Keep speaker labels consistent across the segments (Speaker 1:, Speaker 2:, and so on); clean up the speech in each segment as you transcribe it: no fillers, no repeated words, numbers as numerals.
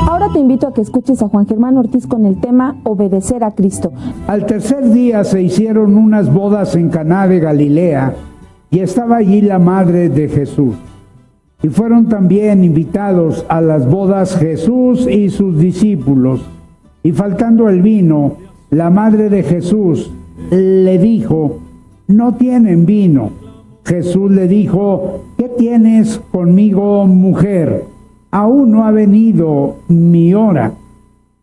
Speaker 1: Ahora te invito a que escuches a Juan Germán Ortiz con el tema Obedecer a Cristo.
Speaker 2: Al tercer día se hicieron unas bodas en Caná de Galilea, y estaba allí la madre de Jesús. Y fueron también invitados a las bodas Jesús y sus discípulos. Y faltando el vino, la madre de Jesús le dijo: no tienen vino. Jesús le dijo: ¿qué tienes conmigo, mujer? Aún no ha venido mi hora.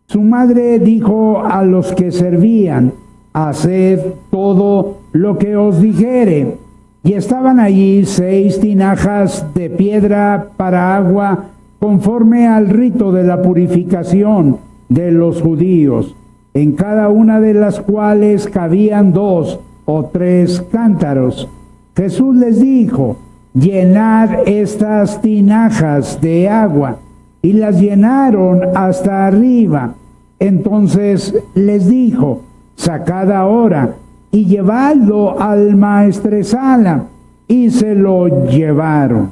Speaker 2: Su madre dijo a los que servían: haced todo lo que os dijere. Y estaban allí 6 tinajas de piedra para agua, conforme al rito de la purificación de los judíos, en cada una de las cuales cabían 2 o 3 cántaros. Jesús les dijo: llenad estas tinajas de agua. Y las llenaron hasta arriba. Entonces les dijo: sacad ahora y llevadlo al maestresala. Y se lo llevaron.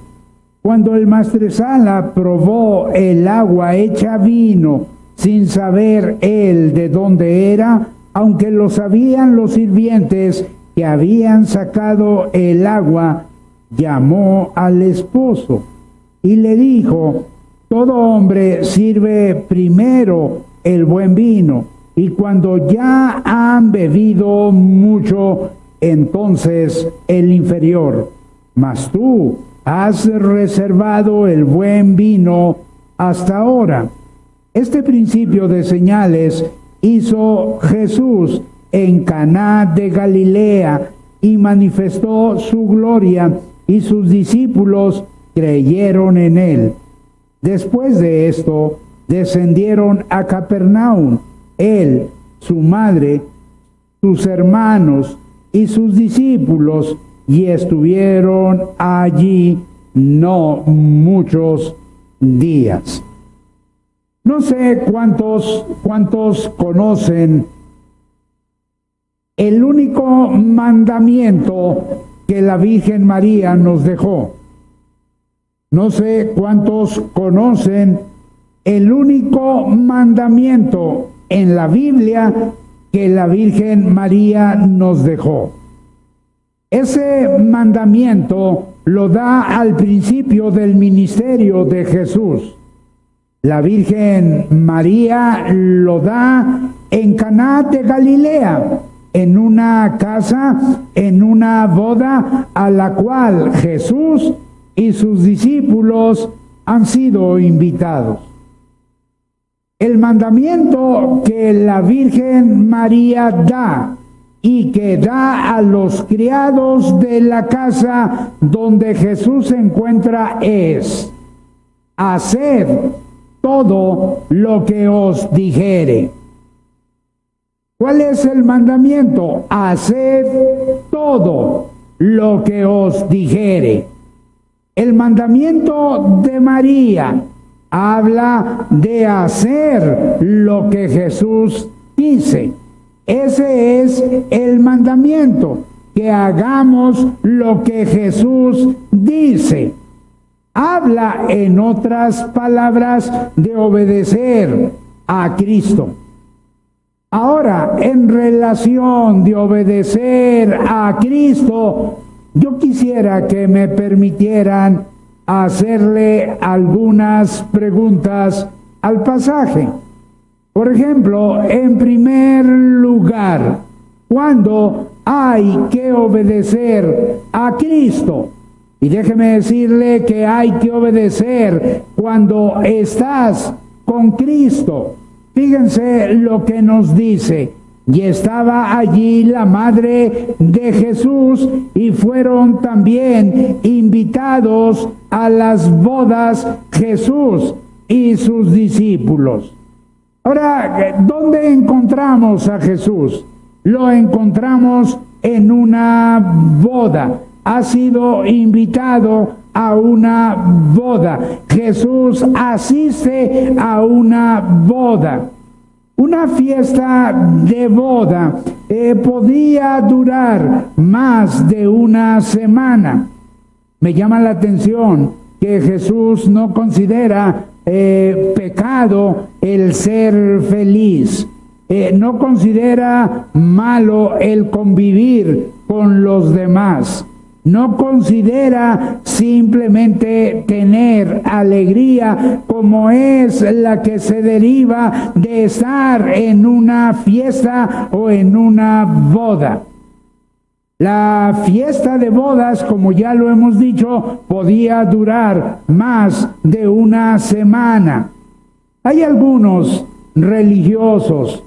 Speaker 2: Cuando el maestresala probó el agua hecha vino, sin saber él de dónde era, aunque lo sabían los sirvientes que habían sacado el agua, llamó al esposo y le dijo: todo hombre sirve primero el buen vino, y cuando ya han bebido mucho, entonces el inferior. Mas tú has reservado el buen vino hasta ahora. Este principio de señales hizo Jesús en Caná de Galilea y manifestó su gloria, y sus discípulos creyeron en él. Después de esto, descendieron a Capernaum, él, su madre, sus hermanos y sus discípulos, y estuvieron allí no muchos días. No sé cuántos conocen el único mandamiento que la Virgen María nos dejó. No sé cuántos conocen el único mandamiento en la Biblia que la Virgen María nos dejó. Ese mandamiento lo da al principio del ministerio de Jesús. La Virgen María lo da en Caná de Galilea, en una casa, en una boda a la cual Jesús y sus discípulos han sido invitados. El mandamiento que la Virgen María da y que da a los criados de la casa donde Jesús se encuentra es: haced todo lo que os dijere. ¿Cuál es el mandamiento? Haced todo lo que os dijere. El mandamiento de María habla de hacer lo que Jesús dice. Ese es el mandamiento, que hagamos lo que Jesús dice. Habla, en otras palabras, de obedecer a Cristo. Ahora, en relación de obedecer a Cristo, yo quisiera que me permitieran hacerle algunas preguntas al pasaje. Por ejemplo, en primer lugar, ¿cuándo hay que obedecer a Cristo? Y déjeme decirle que hay que obedecer cuando estás con Cristo. Fíjense lo que nos dice: y estaba allí la madre de Jesús, y fueron también invitados a las bodas Jesús y sus discípulos. Ahora, ¿dónde encontramos a Jesús? Lo encontramos en una boda. Ha sido invitado a una boda. Jesús asiste a una boda. Una fiesta de boda podía durar más de una semana. Me llama la atención que Jesús no considera pecado el ser feliz. No considera malo el convivir con los demás. No considera simplemente tener alegría como es la que se deriva de estar en una fiesta o en una boda. La fiesta de bodas, como ya lo hemos dicho, podía durar más de una semana. Hay algunos religiosos,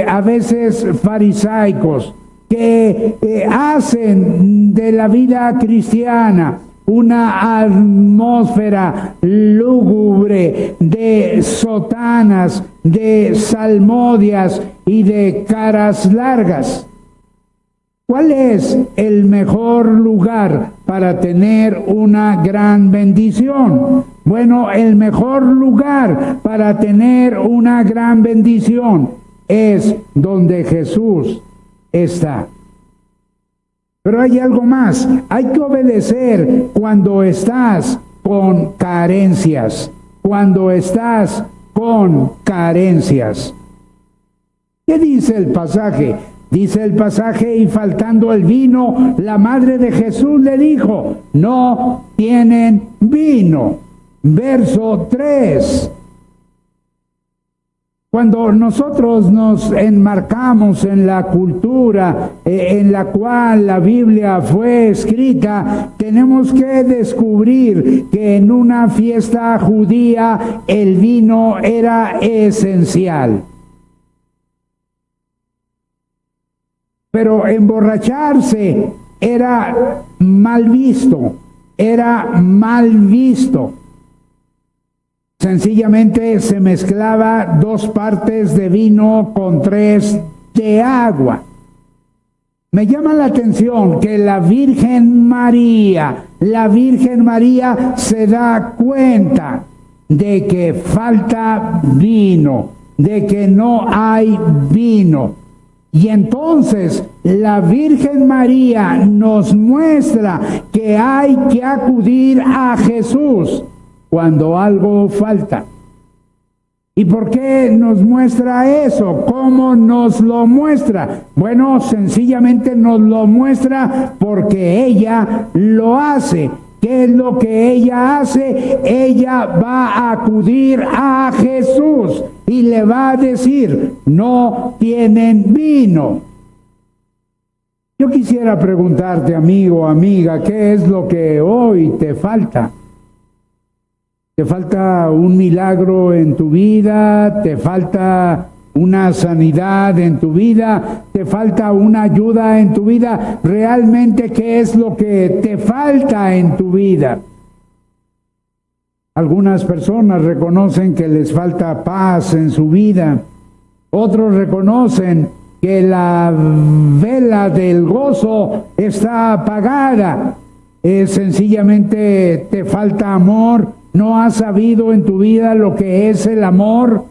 Speaker 2: a veces farisaicos, que hacen de la vida cristiana una atmósfera lúgubre de sotanas, de salmodias y de caras largas. ¿Cuál es el mejor lugar para tener una gran bendición? Bueno, el mejor lugar para tener una gran bendición es donde Jesús está. Pero hay algo más. Hay que obedecer cuando estás con carencias. Cuando estás con carencias. ¿Qué dice el pasaje? Dice el pasaje: y faltando el vino, la madre de Jesús le dijo: no tienen vino. Verso 3. Cuando nosotros nos enmarcamos en la cultura en la cual la Biblia fue escrita, tenemos que descubrir que en una fiesta judía el vino era esencial. Pero emborracharse era mal visto, Sencillamente se mezclaba 2 partes de vino con 3 de agua. Me llama la atención que la Virgen María se da cuenta de que falta vino, de que no hay vino. Y entonces la Virgen María nos muestra que hay que acudir a Jesús cuando algo falta. ¿Y por qué nos muestra eso? ¿Cómo nos lo muestra? Bueno, sencillamente nos lo muestra porque ella lo hace. ¿Qué es lo que ella hace? Ella va a acudir a Jesús y le va a decir: no tienen vino. Yo quisiera preguntarte, amigo, amiga, ¿qué es lo que hoy te falta? ¿Te falta un milagro en tu vida? ¿Te falta una sanidad en tu vida? ¿Te falta una ayuda en tu vida? ¿Realmente qué es lo que te falta en tu vida? Algunas personas reconocen que les falta paz en su vida. Otros reconocen que la vela del gozo está apagada. Sencillamente te falta amor. ¿No has sabido en tu vida lo que es el amor?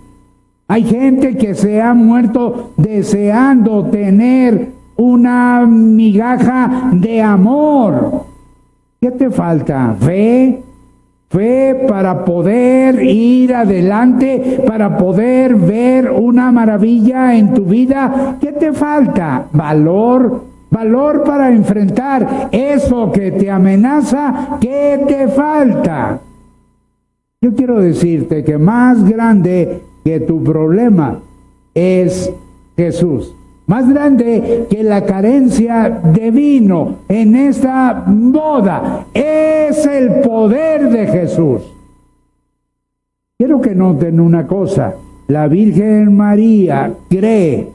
Speaker 2: Hay gente que se ha muerto deseando tener una migaja de amor. ¿Qué te falta? ¿Fe? ¿Fe para poder ir adelante, para poder ver una maravilla en tu vida? ¿Qué te falta? ¿Valor? ¿Valor para enfrentar eso que te amenaza? ¿Qué te falta? Yo quiero decirte que más grande que tu problema es Jesús. Más grande que la carencia de vino en esta boda es el poder de Jesús. Quiero que noten una cosa. La Virgen María cree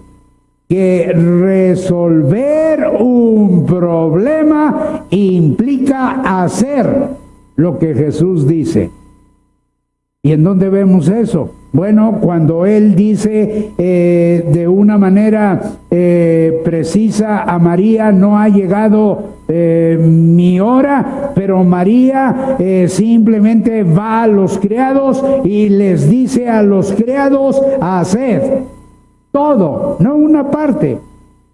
Speaker 2: que resolver un problema implica hacer lo que Jesús dice. ¿Y en dónde vemos eso? Bueno, cuando Él dice de una manera precisa a María: no ha llegado mi hora, pero María simplemente va a los criados y les dice a los criados: haced todo, no una parte,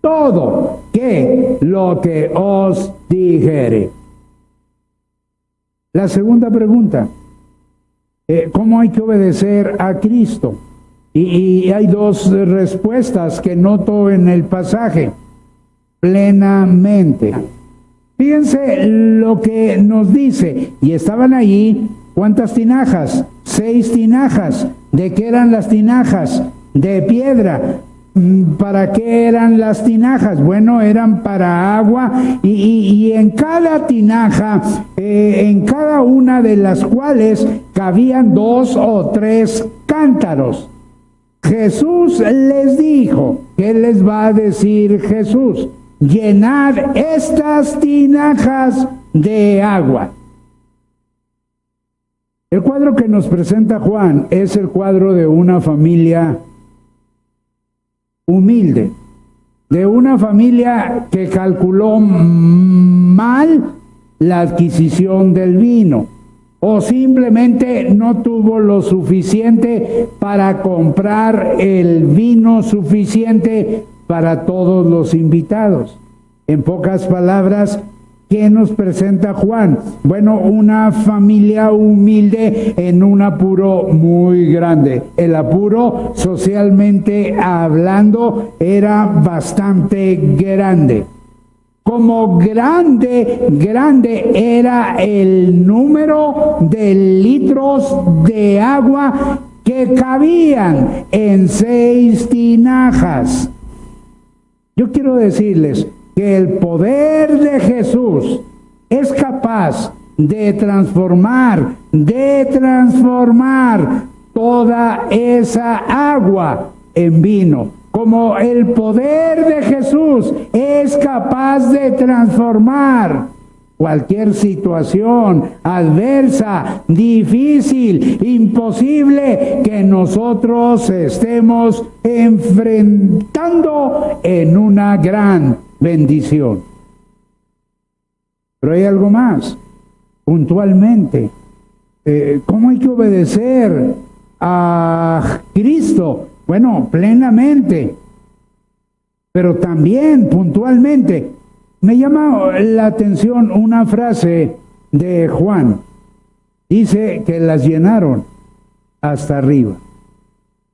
Speaker 2: todo que lo que os dijere. La segunda pregunta: ¿Cómo hay que obedecer a Cristo? Y hay dos respuestas que noto en el pasaje. Plenamente. Fíjense lo que nos dice. Y estaban allí, ¿cuántas tinajas? 6 tinajas. ¿De qué eran las tinajas? De piedra. ¿Para qué eran las tinajas? Bueno, eran para agua y en cada tinaja, en cada una de las cuales cabían 2 o 3 cántaros. Jesús les dijo, ¿qué les va a decir Jesús? Llenad estas tinajas de agua. El cuadro que nos presenta Juan es el cuadro de una familia humilde, de una familia que calculó mal la adquisición del vino, o simplemente no tuvo lo suficiente para comprar el vino suficiente para todos los invitados. En pocas palabras, ¿qué nos presenta Juan? Bueno, una familia humilde en un apuro muy grande. El apuro, socialmente hablando, era bastante grande. Como grande era el número de litros de agua que cabían en 6 tinajas. Yo quiero decirles que el poder de Jesús es capaz de transformar toda esa agua en vino. Como el poder de Jesús es capaz de transformar cualquier situación adversa, difícil, imposible que nosotros estemos enfrentando en una gran bendición. Pero hay algo más, puntualmente. ¿Cómo hay que obedecer a Cristo? Bueno, plenamente, pero también puntualmente. Me llama la atención una frase de Juan. Dice que las llenaron hasta arriba.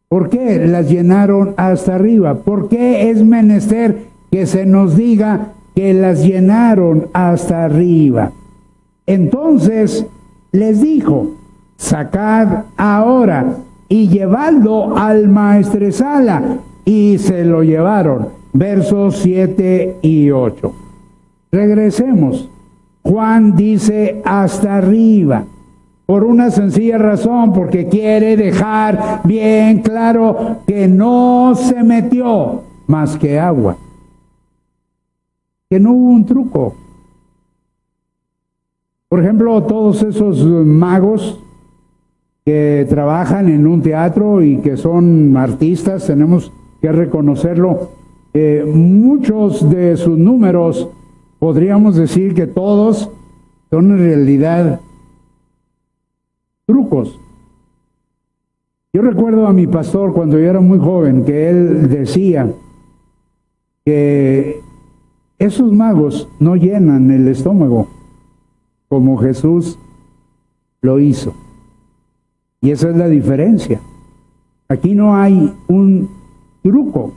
Speaker 2: ¿Por qué las llenaron hasta arriba? ¿Por qué es menester que se nos diga que las llenaron hasta arriba? Entonces les dijo, sacad ahora y llevadlo al maestresala, y se lo llevaron. Versos 7 y 8. Regresemos. Juan dice hasta arriba, por una sencilla razón, porque quiere dejar bien claro que no se metió más que agua, que no hubo un truco. Por ejemplo, todos esos magos que trabajan en un teatro y que son artistas, tenemos que reconocerlo, muchos de sus números, podríamos decir que todos son en realidad trucos. Yo recuerdo a mi pastor cuando yo era muy joven, que él decía que esos magos no llenan el estómago como Jesús lo hizo. Y esa es la diferencia. Aquí no hay un truco.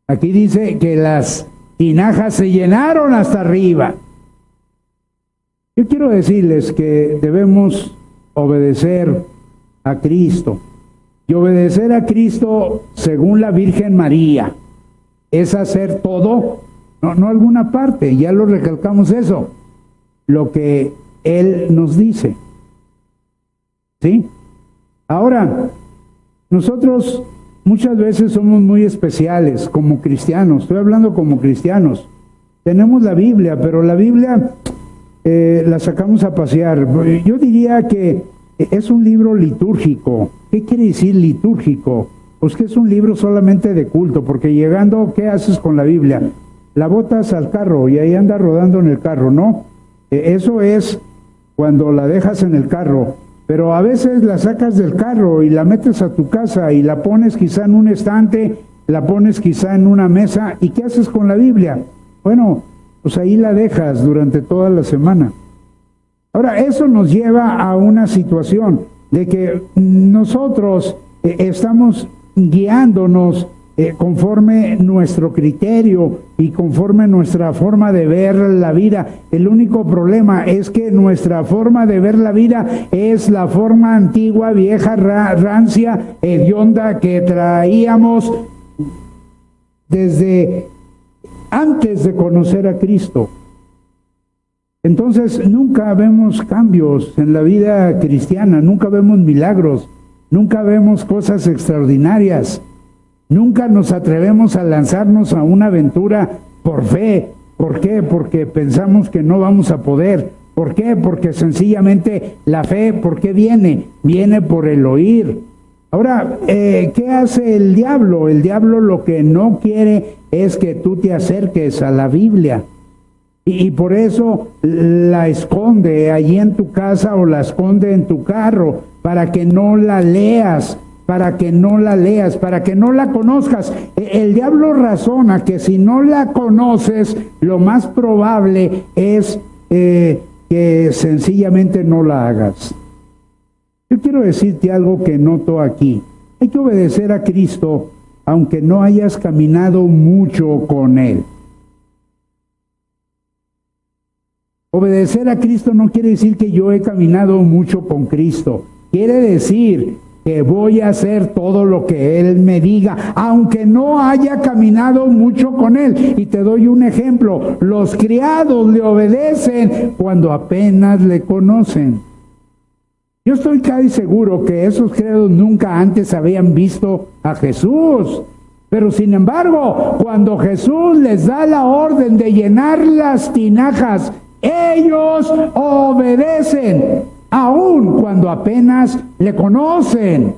Speaker 2: Aquí dice que las tinajas se llenaron hasta arriba. Yo quiero decirles que debemos obedecer a Cristo. Y obedecer a Cristo según la Virgen María es hacer todo, no alguna parte, ya lo recalcamos eso, lo que Él nos dice. ¿Sí? Ahora, nosotros muchas veces somos muy especiales como cristianos. Estoy hablando como cristianos. Tenemos la Biblia, pero la Biblia la sacamos a pasear. Yo diría que es un libro litúrgico. ¿Qué quiere decir litúrgico? Pues que es un libro solamente de culto, porque llegando, ¿qué haces con la Biblia? La botas al carro y ahí anda rodando en el carro, ¿no? Eso es cuando la dejas en el carro. Pero a veces la sacas del carro y la metes a tu casa y la pones quizá en un estante, la pones quizá en una mesa. ¿Y qué haces con la Biblia? Bueno, pues ahí la dejas durante toda la semana. Ahora, eso nos lleva a una situación. de que nosotros estamos guiándonos conforme nuestro criterio y conforme nuestra forma de ver la vida. El único problema es que nuestra forma de ver la vida es la forma antigua, vieja, rancia, hedionda que traíamos desde antes de conocer a Cristo. Entonces nunca vemos cambios en la vida cristiana, nunca vemos milagros, nunca vemos cosas extraordinarias, nunca nos atrevemos a lanzarnos a una aventura por fe. ¿Por qué? Porque pensamos que no vamos a poder. ¿Por qué? Porque sencillamente la fe, ¿por qué viene? Viene por el oír. Ahora, ¿qué hace el diablo? El diablo lo que no quiere es que tú te acerques a la Biblia. Y por eso la esconde allí en tu casa o la esconde en tu carro, para que no la leas, para que no la conozcas. El diablo razona que si no la conoces, lo más probable es que sencillamente no la hagas. Yo quiero decirte algo que noto aquí. Hay que obedecer a Cristo, aunque no hayas caminado mucho con Él. Obedecer a Cristo no quiere decir que yo he caminado mucho con Cristo. Quiere decir que voy a hacer todo lo que Él me diga, aunque no haya caminado mucho con Él. Y te doy un ejemplo. Los criados le obedecen cuando apenas le conocen. Yo estoy casi seguro que esos criados nunca antes habían visto a Jesús. Pero sin embargo, cuando Jesús les da la orden de llenar las tinajas, ellos obedecen, aun cuando apenas le conocen.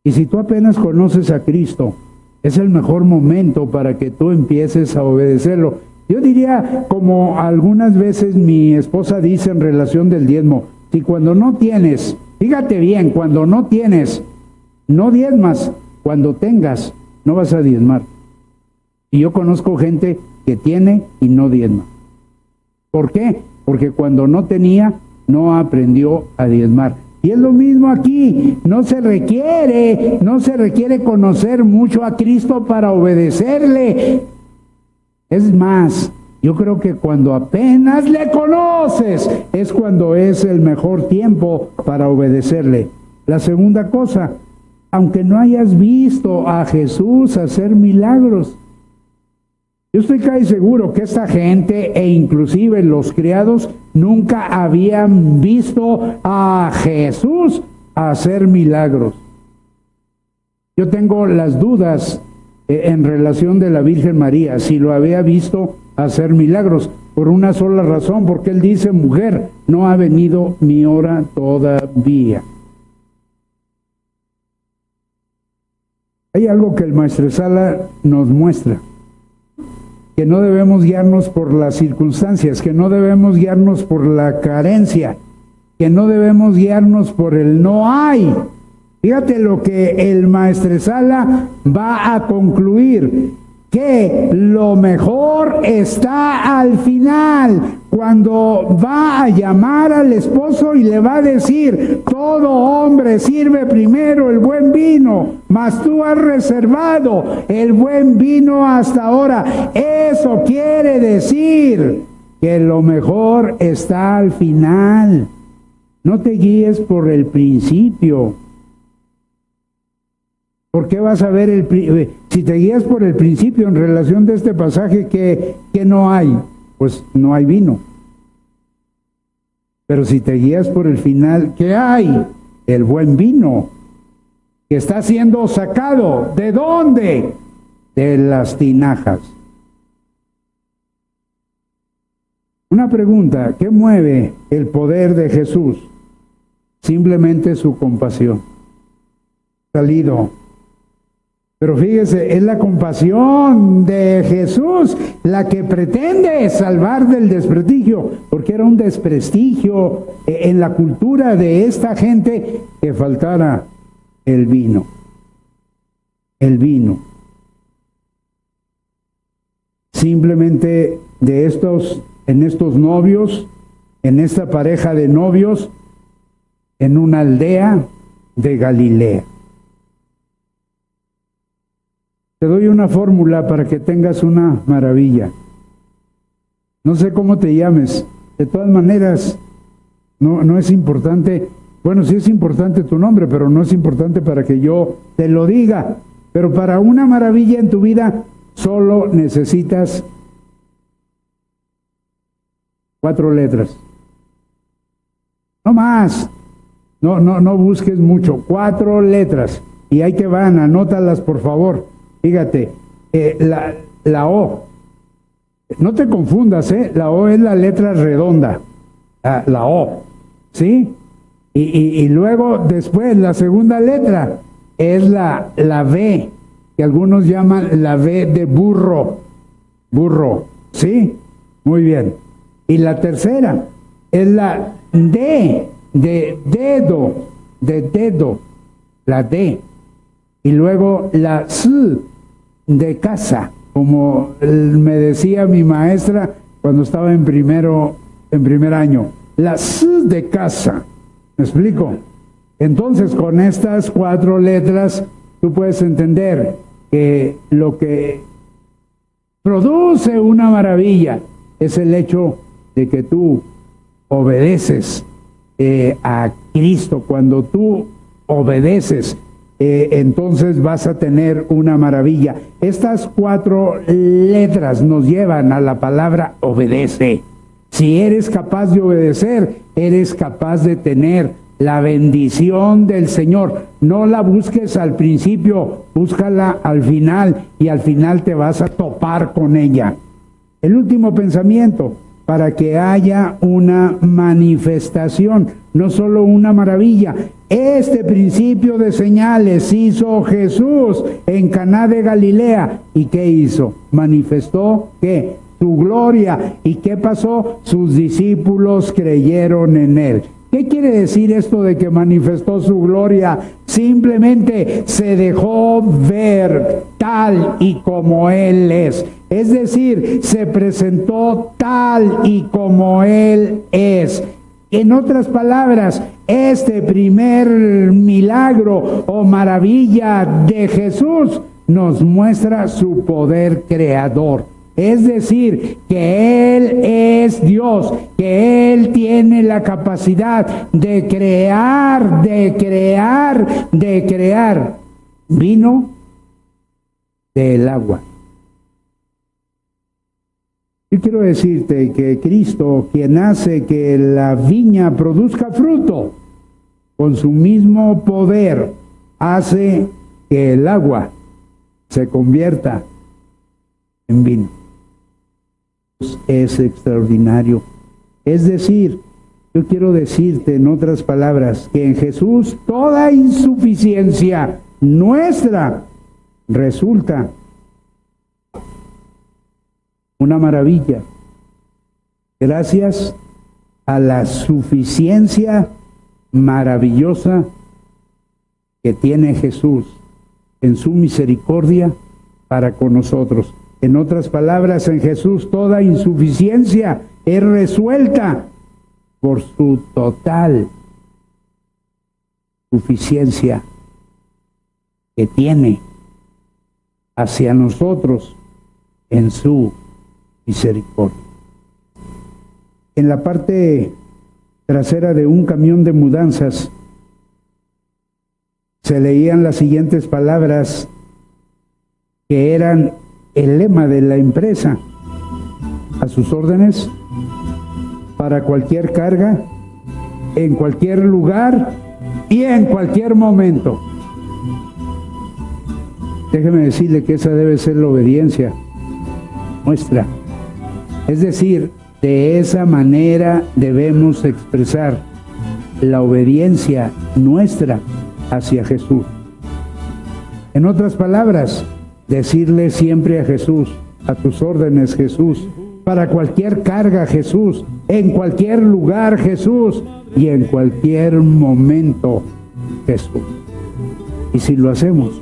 Speaker 2: Y si tú apenas conoces a Cristo, es el mejor momento para que tú empieces a obedecerlo. Yo diría, como algunas veces mi esposa dice en relación del diezmo, si cuando no tienes, fíjate bien, cuando no tienes, no diezmas, cuando tengas, no vas a diezmar. Y yo conozco gente que tiene y no diezma. ¿Por qué? Porque cuando no tenía, no aprendió a diezmar. Y es lo mismo aquí, no se requiere conocer mucho a Cristo para obedecerle. Es más, yo creo que cuando apenas le conoces, es cuando es el mejor tiempo para obedecerle. La segunda cosa, aunque no hayas visto a Jesús hacer milagros, yo estoy casi seguro que esta gente e inclusive los criados nunca habían visto a Jesús hacer milagros. Yo tengo las dudas en relación de la Virgen María, si lo había visto hacer milagros, por una sola razón, porque él dice, mujer, no ha venido mi hora todavía. Hay algo que el Maestresala nos muestra, que no debemos guiarnos por las circunstancias, que no debemos guiarnos por la carencia, que no debemos guiarnos por el no hay. Fíjate lo que el Maestresala va a concluir, que lo mejor está al final, cuando va a llamar al esposo y le va a decir, todo hombre sirve primero el buen vino, mas tú has reservado el buen vino hasta ahora. Eso quiere decir que lo mejor está al final. No te guíes por el principio. ¿Por qué vas a ver si te guías por el principio en relación de este pasaje que no hay? Pues no hay vino. Pero si te guías por el final, ¿qué hay? El buen vino, que está siendo sacado. ¿De dónde? De las tinajas. Una pregunta, ¿qué mueve el poder de Jesús? Simplemente su compasión. Salido. Pero fíjese, es la compasión de Jesús la que pretende salvar del desprestigio, porque era un desprestigio en la cultura de esta gente que faltara el vino. El vino. Simplemente en estos novios, en esta pareja de novios, en una aldea de Galilea. Te doy una fórmula para que tengas una maravilla. No sé cómo te llames. De todas maneras, no es importante. Bueno, sí es importante tu nombre, pero no es importante para que yo te lo diga. Pero para una maravilla en tu vida, solo necesitas 4 letras. No más. No busques mucho. 4 letras. Y ahí te van, anótalas por favor. Fíjate, la O. No te confundas, la O es la letra redonda. La O. ¿Sí? Y luego, después, la segunda letra es la B, que algunos llaman la B de burro. Burro. ¿Sí? Muy bien. Y la tercera es la D de dedo, la D. Y luego la S de casa, como me decía mi maestra cuando estaba en primer año. La S de casa. ¿Me explico? Entonces, con estas 4 letras, tú puedes entender que lo que produce una maravilla es el hecho de que tú obedeces a Cristo. Cuando tú obedeces, entonces vas a tener una maravilla. Estas 4 letras nos llevan a la palabra obedece. Si eres capaz de obedecer, eres capaz de tener la bendición del Señor. No la busques al principio, búscala al final, y al final te vas a topar con ella. El último pensamiento: para que haya una manifestación, no solo una maravilla. Este principio de señales hizo Jesús en Caná de Galilea. ¿Y qué hizo? Manifestó, ¿qué? Su gloria. ¿Y qué pasó? Sus discípulos creyeron en él. ¿Qué quiere decir esto de que manifestó su gloria? Simplemente se dejó ver tal y como él es. Es decir, se presentó tal y como él es. En otras palabras, este primer milagro o maravilla de Jesús nos muestra su poder creador. Es decir, que Él es Dios, que Él tiene la capacidad de crear. Vino del agua. Yo quiero decirte que Cristo, quien hace que la viña produzca fruto, con su mismo poder, hace que el agua se convierta en vino. Es extraordinario. Es decir, yo quiero decirte en otras palabras que en Jesús toda insuficiencia nuestra resulta una maravilla, gracias a la suficiencia maravillosa que tiene Jesús en su misericordia para con nosotros. En otras palabras, en Jesús toda insuficiencia es resuelta por su total suficiencia que tiene hacia nosotros en su misericordia. En la parte trasera de un camión de mudanzas se leían las siguientes palabras que eran el lema de la empresa: a sus órdenes, para cualquier carga, en cualquier lugar y en cualquier momento. Déjeme decirle que esa debe ser la obediencia nuestra. Es decir, de esa manera debemos expresar la obediencia nuestra hacia Jesús. En otras palabras, decirle siempre a Jesús: a tus órdenes, Jesús, para cualquier carga, Jesús, en cualquier lugar, Jesús, y en cualquier momento, Jesús. Y si lo hacemos,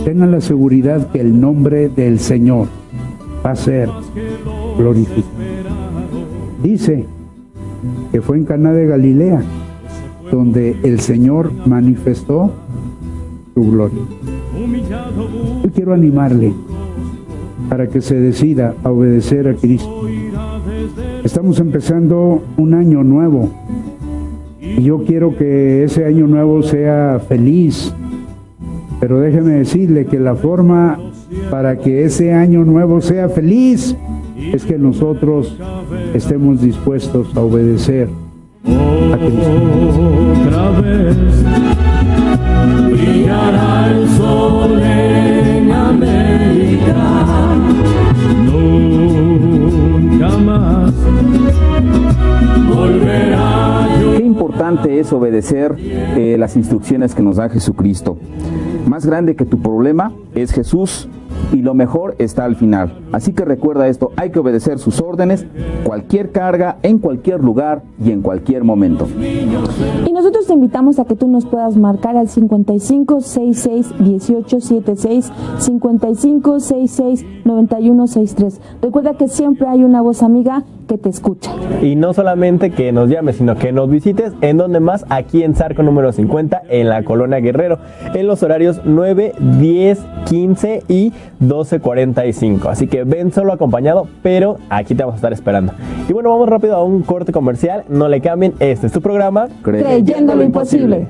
Speaker 2: tengan la seguridad que el nombre del Señor va a ser glorificado. Dice que fue en Caná de Galilea donde el Señor manifestó su gloria. Yo quiero animarle para que se decida a obedecer a Cristo. Estamos empezando un año nuevo y yo quiero que ese año nuevo sea feliz, pero déjeme decirle que la forma para que ese año nuevo sea feliz es que nosotros estemos dispuestos a obedecer a Cristo.
Speaker 3: Otra vez brillará el sol en América, nunca más volverá.
Speaker 4: Qué importante es obedecer las instrucciones que nos da Jesucristo. Más grande que tu problema es Jesús, y lo mejor está al final. Así que recuerda esto, hay que obedecer sus órdenes, cualquier carga, en cualquier lugar y en cualquier momento.
Speaker 1: Y nosotros te invitamos a que tú nos puedas marcar al 55661876, 55669163. Recuerda que siempre hay una voz amiga que te escucha.
Speaker 5: Y no solamente que nos llames, sino que nos visites. ¿En donde más? Aquí en Zarco número 50, en la Colonia Guerrero, en los horarios 9, 10, 15 y 12:45. Así que ven solo acompañado, pero aquí te vamos a estar esperando. Y bueno, vamos rápido a un corte comercial. No le cambien, este es tu programa
Speaker 1: Creyendo lo imposible.